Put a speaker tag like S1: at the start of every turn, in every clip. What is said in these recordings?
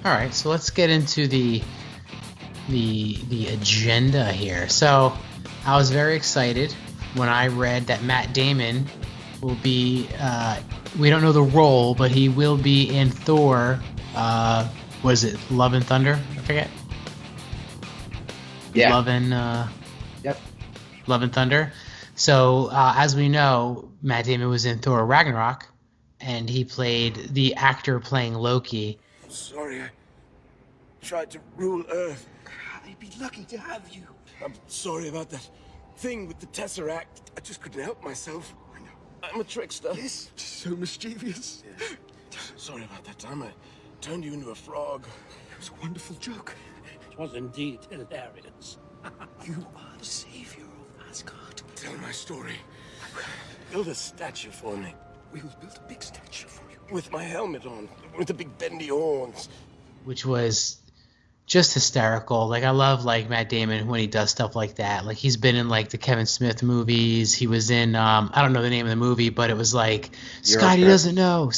S1: All right, so let's get into the agenda here. So, I was very excited when I read that Matt Damon will be. We don't know the role, but he will be in Thor. Was it Love and Thunder? I forget.
S2: Yeah.
S1: Yep. Love and Thunder. So, as we know, Matt Damon was in Thor Ragnarok, and he played the actor playing Loki.
S3: Sorry, I tried to rule Earth.
S4: They'd be lucky to have you.
S3: I'm sorry about that thing with the Tesseract. I just couldn't help myself.
S4: I know.
S3: I'm a trickster.
S4: Yes, so mischievous.
S3: Yes. Sorry about that time I turned you into a frog.
S4: It was a wonderful joke.
S5: It was indeed hilarious.
S4: You are the savior of Asgard.
S3: Tell my story. Build a statue for me.
S4: We will build a big statue for you.
S3: With my helmet on, with the big bendy horns.
S1: Which was just hysterical. Like, I love like Matt Damon when he does stuff like that. Like, he's been in like the Kevin Smith movies. He was in I don't know the name of the movie, but it was like Scotty doesn't know.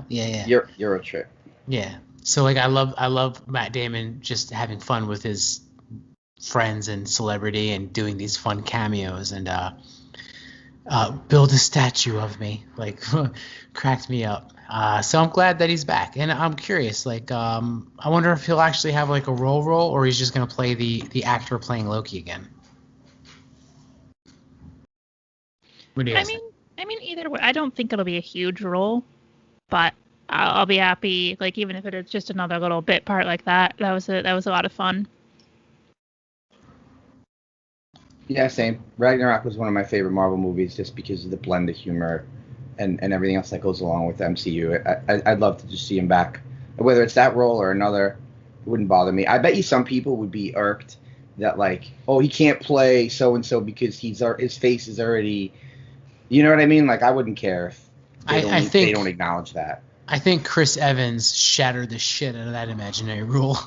S1: Yeah.
S2: Euro Trip.
S1: Yeah. So like I love Matt Damon just having fun with his friends and celebrity and doing these fun cameos and build a statue of me. Like cracked me up. So I'm glad that he's back, and I'm curious. Like, I wonder if he'll actually have like a role, or he's just gonna play the actor playing Loki again. What do you guys think?
S6: I mean, either way, I don't think it'll be a huge role, but I'll be happy. Like, even if it is just another little bit part like that, that was a lot of fun.
S2: Yeah, same. Ragnarok was one of my favorite Marvel movies just because of the blend of humor and everything else that goes along with the MCU. I'd love to just see him back. Whether it's that role or another, it wouldn't bother me. I bet you some people would be irked that, like, oh, he can't play so-and-so because his face is already... You know what I mean? Like, I wouldn't care if they don't acknowledge that.
S1: I think Chris Evans shattered the shit out of that imaginary rule.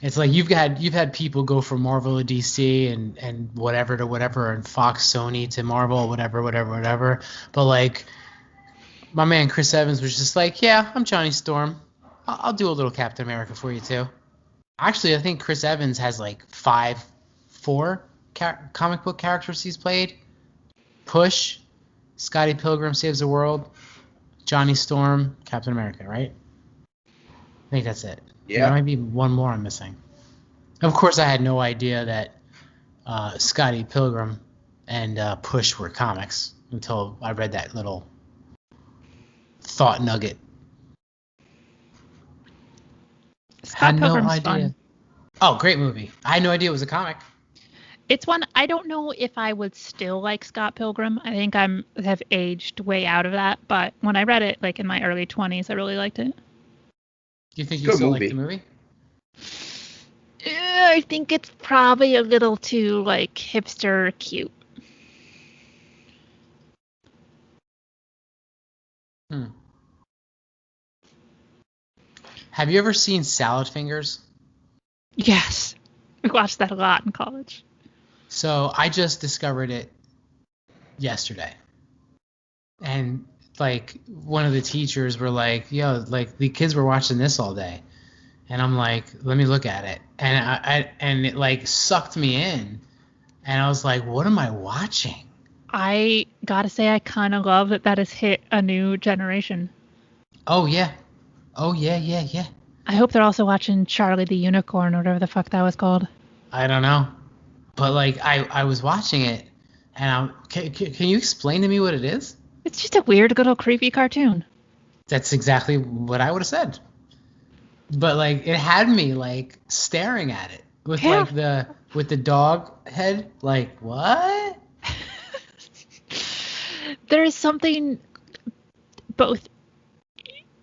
S1: It's like you've had people go from Marvel to DC and whatever to whatever, and Fox, Sony to Marvel, whatever. But like my man Chris Evans was just like, yeah, I'm Johnny Storm. I'll do a little Captain America for you too. Actually, I think Chris Evans has like four comic book characters he's played. Push, Scotty Pilgrim Saves the World, Johnny Storm, Captain America, right? I think that's it.
S2: Yeah.
S1: There might be one more I'm missing. Of course, I had no idea that Scotty Pilgrim and Push were comics until I read that little thought nugget.
S6: Scott
S1: had no
S6: Pilgrim's
S1: idea.
S6: fun.
S1: Oh, great movie. I had no idea it was a comic.
S6: It's one I don't know if I would still like Scott Pilgrim. I think have aged way out of that. But when I read it, like in my early 20s, I really liked it.
S1: Do you think you still like the movie?
S6: I think it's probably a little too like hipster cute.
S1: Have you ever seen Salad Fingers?
S6: Yes. We watched that a lot in college.
S1: So I just discovered it yesterday. And like one of the teachers were like, yo, like the kids were watching this all day. And I'm like, let me look at it. And it like sucked me in. And I was like, what am I watching?
S6: I gotta say, I kind of love that has hit a new generation.
S1: Oh, yeah. Yeah.
S6: I hope they're also watching Charlie the Unicorn or whatever the fuck that was called.
S1: I don't know. But like I was watching it. And can you explain to me what it is?
S6: It's just a weird little creepy cartoon.
S1: That's exactly what I would have said. But like it had me like staring at it with like the dog head. Like what?
S6: There is something both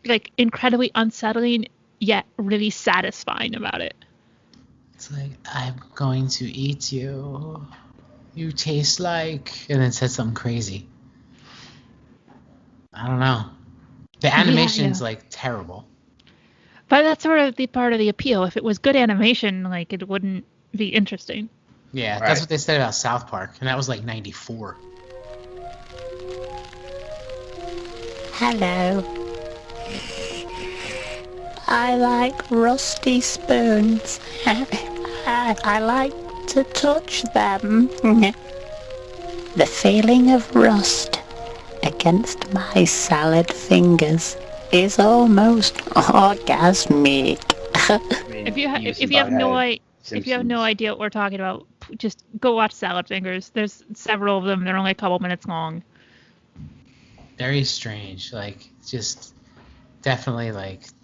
S6: like incredibly unsettling yet really satisfying about it.
S1: It's like, I'm going to eat you. You taste like, and then said something crazy. I don't know. The animation's like terrible.
S6: But that's sort of the part of the appeal. If it was good animation, like it wouldn't be interesting.
S1: Yeah, that's what they said about South Park, and that was like 94.
S7: Hello. I like rusty spoons. I like to touch them. The feeling of rust against my salad fingers is almost orgasmic.
S2: I mean,
S6: If you
S2: Beavis
S6: if
S2: and
S6: you have no
S2: Butthead,
S6: if you have no
S2: Simpsons.
S6: idea what we're talking about, just go watch Salad Fingers. There's several of them. They're only a couple minutes long.
S1: Very strange. Like, just definitely,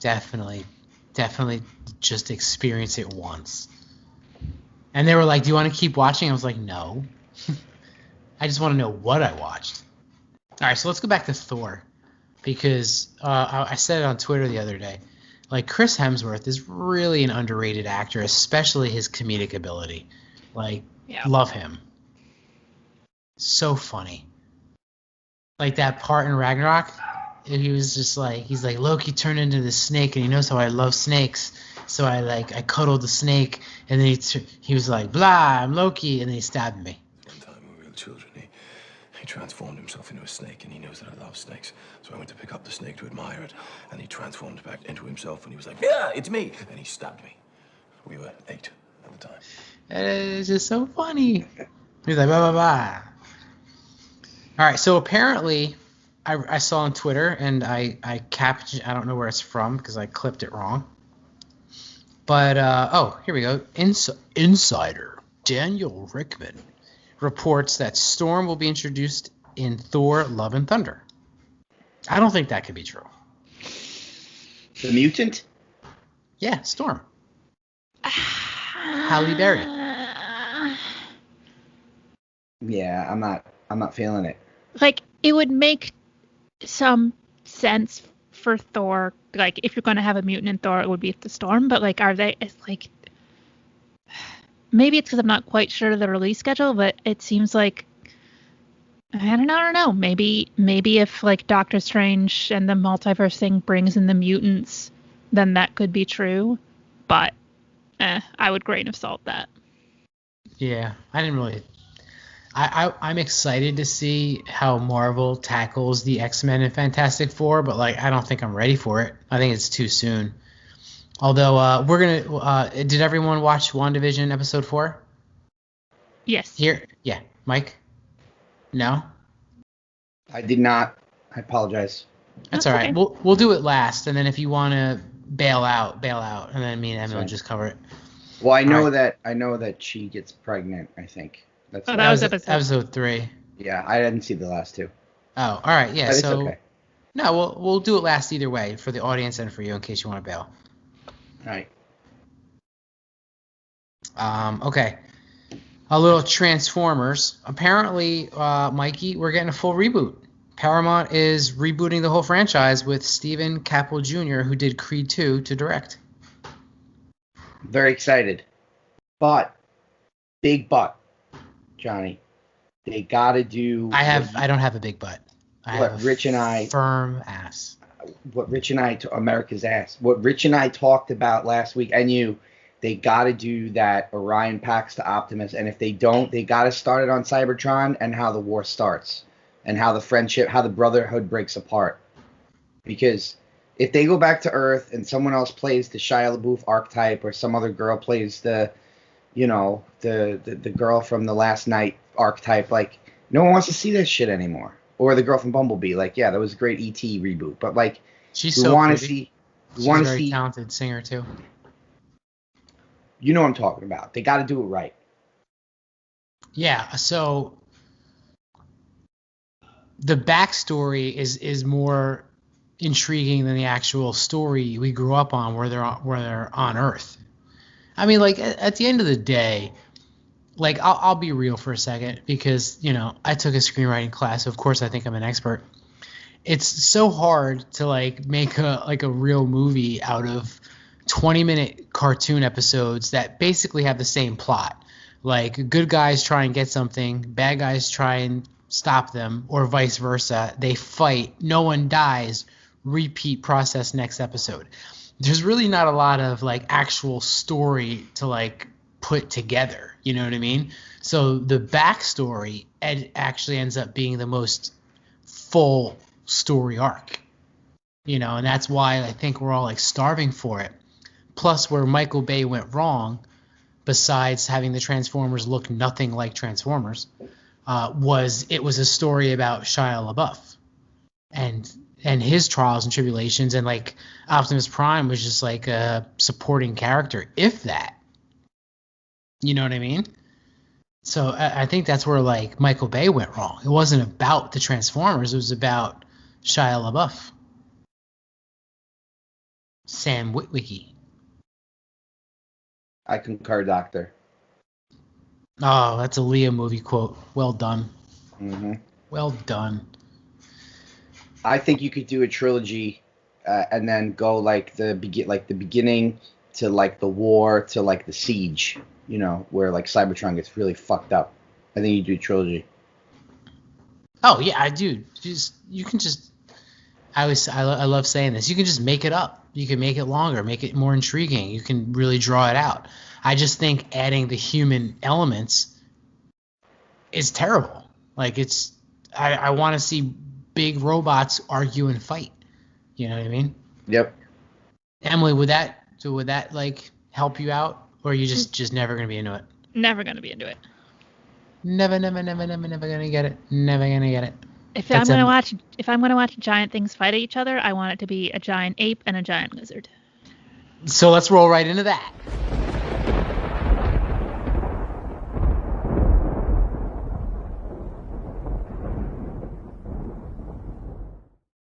S1: definitely just experience it once. And they were like, "Do you want to keep watching?" I was like, "No." I just want to know what I watched. All right, so let's go back to Thor, because I said it on Twitter the other day. Like, Chris Hemsworth is really an underrated actor, especially his comedic ability. Like,
S6: Yeah.
S1: love him. So funny. Like that part in Ragnarok, he was just like, he's like, Loki turned into the snake, and he knows how I love snakes. So I cuddled the snake, and then he was like, blah, I'm Loki, and then he stabbed me.
S3: One time when we were children, he transformed himself into a snake, and he knows that I love snakes. So I went to pick up the snake to admire it, and he transformed back into himself, and he was like, yeah, it's me, and he stabbed me. We were 8 at the time.
S1: And it's just so funny. He's like, blah, blah, blah. All right, so apparently, I saw on Twitter, and I captured, I don't know where it's from because I clipped it wrong. But, here we go. Insider Daniel Rickman reports that Storm will be introduced in Thor Love and Thunder. I don't think that could be true.
S2: The mutant?
S1: Yeah, Storm. Halle Berry.
S2: Yeah, I'm not feeling it.
S6: Like, it would make some sense for Thor. Like, if you're going to have a mutant in Thor, it would be the Storm. But, like, are they? It's like, maybe it's because I'm not quite sure of the release schedule, but it seems like, I don't know. Maybe if, like, Doctor Strange and the multiverse thing brings in the mutants, then that could be true. But I would grain of salt that.
S1: Yeah, I didn't really. I'm excited to see how Marvel tackles the X-Men and Fantastic Four, but like I don't think I'm ready for it. I think it's too soon. Although we're gonna. Did everyone watch WandaVision episode 4?
S6: Yes.
S1: Here, yeah, Mike. No,
S2: I did not. I apologize.
S1: that's
S6: That's
S1: all right.
S6: okay.
S1: We'll do it last, and then if you want to bail out, and then me and Emily will
S2: Fine.
S1: just cover it.
S2: Well, I know
S1: All
S2: that she gets pregnant. I think that's.
S6: Oh, that was
S1: episode 3.
S2: Yeah, I didn't see the last 2.
S1: Oh, all right, yeah.
S2: But it's
S1: So
S2: okay.
S1: no, we'll do it last either way for the audience and for you in case you want to bail.
S2: All right.
S1: Okay. A little Transformers. Apparently, Mikey, we're getting a full reboot. Paramount is rebooting the whole franchise with Steven Caple Jr., who did Creed 2, to direct.
S2: Very excited. But big but, Johnny. They gotta do.
S1: I don't have a big butt. I
S2: What
S1: have a
S2: Rich and I-
S1: firm ass.
S2: What Rich and I, America's ass. What Rich and I talked about last week, and they got to do that Orion Pax to Optimus, and if they don't, they got to start it on Cybertron and how the war starts, and how the friendship, how the brotherhood breaks apart. Because if they go back to Earth and someone else plays the Shia LaBeouf archetype, or some other girl plays the girl from the Last Night archetype, like no one wants to see this shit anymore. Or the girl from Bumblebee, like yeah, that was a great E.T. reboot, but like
S1: She's
S2: we
S1: so
S2: want to
S1: pretty.
S2: see. We
S1: She's
S2: want
S1: a
S2: to
S1: very
S2: see.
S1: talented singer too.
S2: You know what I'm talking about. They got to do it right.
S1: Yeah. So the backstory is more intriguing than the actual story we grew up on, where they're on Earth. I mean, like at the end of the day, like I'll be real for a second, because I took a screenwriting class, so of course I think I'm an expert. It's so hard to like make a real movie out of 20-minute cartoon episodes that basically have the same plot. Like, good guys try and get something, bad guys try and stop them, or vice versa. They fight, no one dies, repeat process next episode. There's really not a lot of like actual story to like put together, you know what I mean? So the backstory actually ends up being the most full story arc. And that's why I think we're all like starving for it. Plus, where Michael Bay went wrong, besides having the Transformers look nothing like Transformers, was a story about Shia LaBeouf and his trials and tribulations, and like Optimus Prime was just like a supporting character, if that. You know what I mean? So I think that's where like Michael Bay went wrong. It wasn't about the Transformers. It was about Shia LaBeouf. Sam Witwicky.
S2: I concur, Doctor.
S1: Oh, that's a Leah movie quote. Well done.
S2: Mm-hmm.
S1: Well done.
S2: I think you could do a trilogy, and then go like the beginning to like the war to like the siege. Where like Cybertron gets really fucked up. I think you do a trilogy.
S1: Oh yeah, I do. You can just. I love saying this. You can just make it up. You can make it longer, make it more intriguing. You can really draw it out. I just think adding the human elements is terrible. Like I want to see big robots argue and fight. You know what I mean?
S2: Yep.
S1: Emily, would that like help you out, or are you just never gonna be into it?
S6: Never gonna be into it.
S1: Never gonna get it. Never gonna get it.
S6: If I'm gonna watch giant things fight each other, I want it to be a giant ape and a giant lizard.
S1: So let's roll right into that.